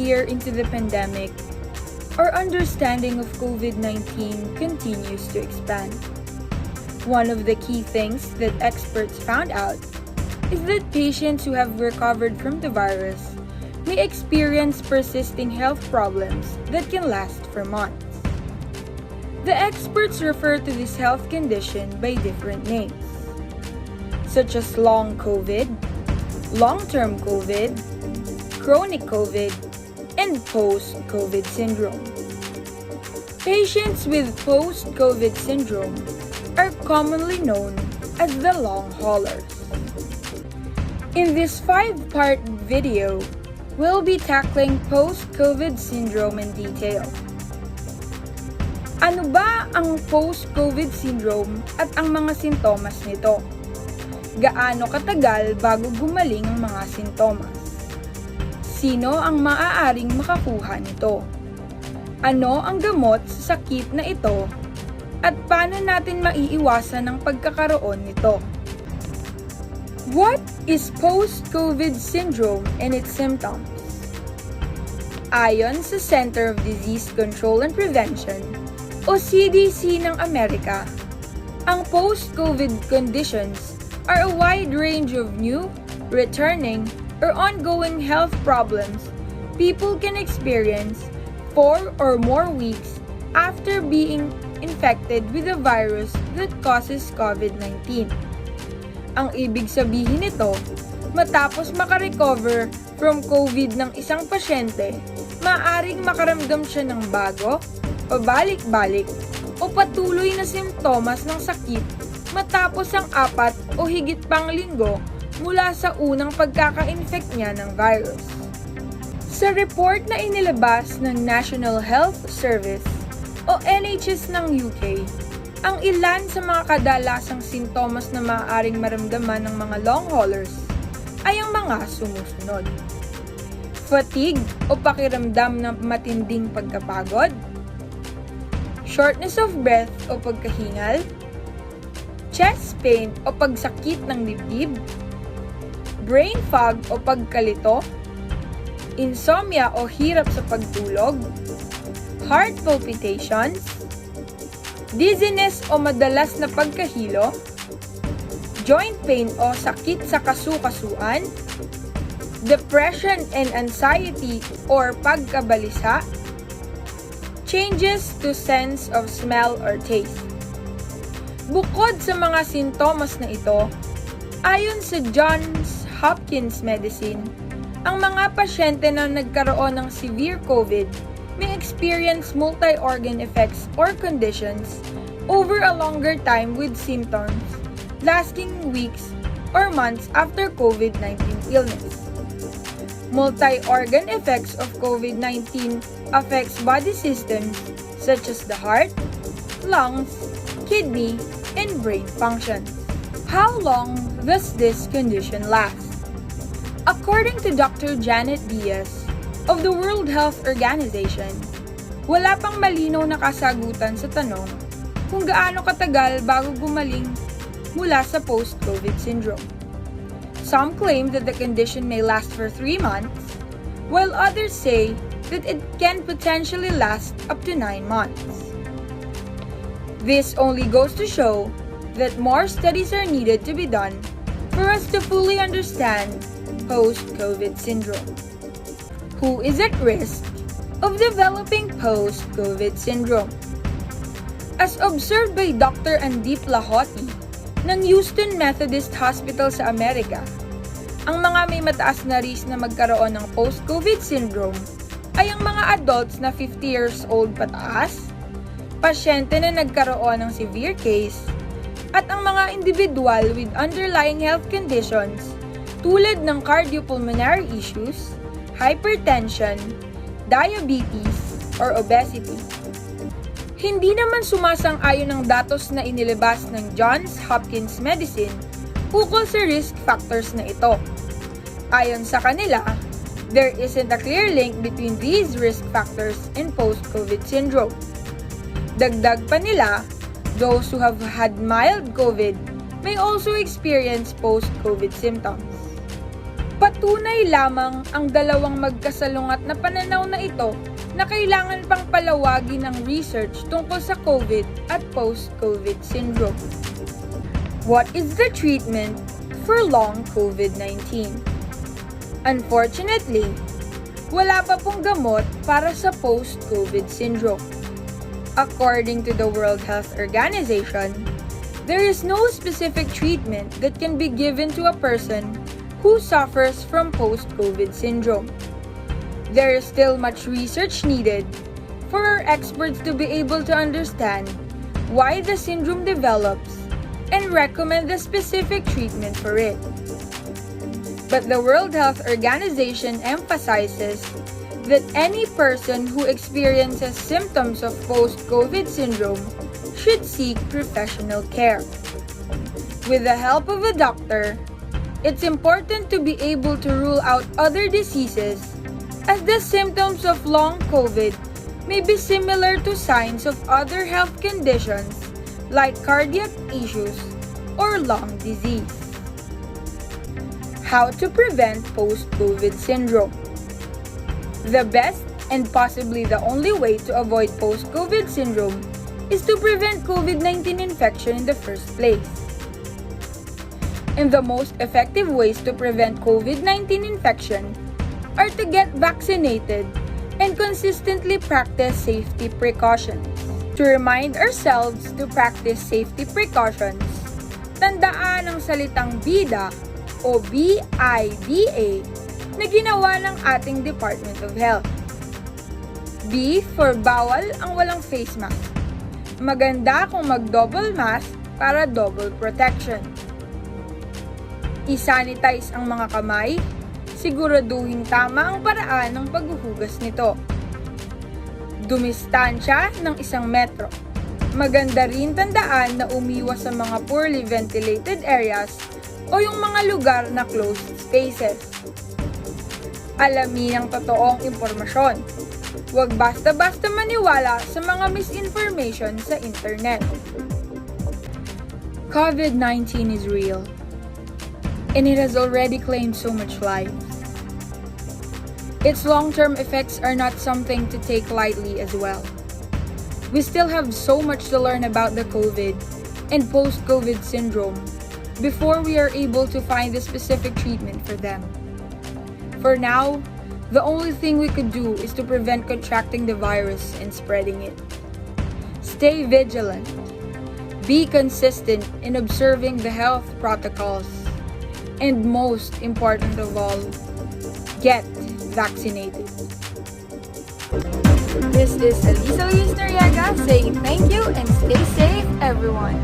year into the pandemic, our understanding of COVID-19 continues to expand. One of the key things that experts found out is that patients who have recovered from the virus may experience persisting health problems that can last for months. The experts refer to this health condition by different names, such as long COVID, long-term COVID, chronic COVID, and post-COVID syndrome. Patients with post-COVID syndrome are commonly known as the long haulers. In this 5-part video, we'll be tackling post-COVID syndrome in detail. Ano ba ang post-COVID syndrome at ang mga sintomas nito? Gaano katagal bago gumaling ang mga sintomas? Sino ang maaaring makakuha nito? Ano ang gamot sa sakit na ito? At paano natin maiiwasan ang pagkakaroon nito? What is post-COVID syndrome and its symptoms? Ayon sa Center of Disease Control and Prevention o CDC ng Amerika, ang post-COVID conditions are a wide range of new, returning, or ongoing health problems people can experience 4 or more weeks after being infected with a virus that causes COVID-19. Ang ibig sabihin nito, matapos makarecover from COVID ng isang pasyente, maaaring makaramdam siya ng bago, pabalik-balik, o patuloy na simptomas ng sakit matapos ang 4 o higit pang linggo mula sa unang pagkaka-infect niya ng virus. Sa report na inilabas ng National Health Service o NHS ng UK, ang ilan sa mga kadalasang sintomas na maaaring maramdaman ng mga long haulers ay ang mga sumusunod. Fatigue o pakiramdam ng matinding pagkapagod, shortness of breath o pagkahingal, chest pain o pagsakit ng dibdib, brain fog o pagkalito, insomnia o hirap sa pagtulog, heart palpitations, dizziness o madalas na pagkahilo, joint pain o sakit sa kasukasuan, depression and anxiety or pagkabalisa, changes to sense of smell or taste. Bukod sa mga sintomas na ito, ayon sa Johns Hopkins Medicine, ang mga pasyente na nagkaroon ng severe COVID may experience multi-organ effects or conditions over a longer time with symptoms lasting weeks or months after COVID-19 illness. Multi-organ effects of COVID-19 affects body systems such as the heart, lungs, kidney, and brain functions. How long does this condition last? According to Dr. Janet Diaz of the World Health Organization, wala pang malinaw na kasagutan sa tanong kung gaano katagal bago gumaling mula sa post-COVID syndrome. Some claim that the condition may last for 3 months, while others say that it can potentially last up to 9 months. This only goes to show that more studies are needed to be done for us to fully understand post-COVID syndrome. Who is at risk of developing post-COVID syndrome? As observed by Dr. Andip Lahoti ng Houston Methodist Hospital sa Amerika, ang mga may mataas na risk na magkaroon ng post-COVID syndrome ay ang mga adults na 50 years old pataas, pasyente na nagkaroon ng severe case, at ang mga individual with underlying health conditions tulad ng cardiopulmonary issues, hypertension, diabetes, or obesity. Hindi naman sumasang-ayon ang datos na inilabas ng Johns Hopkins Medicine ukol sa risk factors na ito. Ayon sa kanila, there isn't a clear link between these risk factors and post-COVID syndrome. Dagdag pa nila, those who have had mild COVID may also experience post-COVID symptoms. Patunay lamang ang dalawang magkasalungat na pananaw na ito na kailangan pang palawagin ng research tungkol sa COVID at post-COVID syndrome. What is the treatment for long COVID-19? Unfortunately, wala pa pong gamot para sa post-COVID syndrome. According to the World Health Organization, there is no specific treatment that can be given to a person who suffers from post-COVID syndrome. There is still much research needed for our experts to be able to understand why the syndrome develops and recommend the specific treatment for it. But the World Health Organization emphasizes that any person who experiences symptoms of post-COVID syndrome should seek professional care. With the help of a doctor, it's important to be able to rule out other diseases, as the symptoms of long COVID may be similar to signs of other health conditions like cardiac issues or lung disease. How to prevent post-COVID syndrome? The best and possibly the only way to avoid post-COVID syndrome is to prevent COVID-19 infection in the first place. And the most effective ways to prevent COVID-19 infection are to get vaccinated and consistently practice safety precautions. To remind ourselves to practice safety precautions, tandaan ang salitang BIDA o BIDA na ginawa ng ating Department of Health. B for bawal ang walang face mask. Maganda kung mag-double mask para double protection. I-sanitize ang mga kamay, siguraduhin tama ang paraan ng paghuhugas nito. Dumistansya ng 1 metro. Maganda rin tandaan na umiwas sa mga poorly ventilated areas o yung mga lugar na closed spaces. Alamin ang totoong impormasyon. Huwag basta-basta maniwala sa mga misinformation sa internet. COVID-19 is real, and it has already claimed so much life. Its long-term effects are not something to take lightly as well. We still have so much to learn about the COVID and post-COVID syndrome before we are able to find the specific treatment for them. For now, the only thing we could do is to prevent contracting the virus and spreading it. Stay vigilant. Be consistent in observing the health protocols. And most important of all, get vaccinated. This is Allyssa Noriega saying thank you and stay safe, everyone.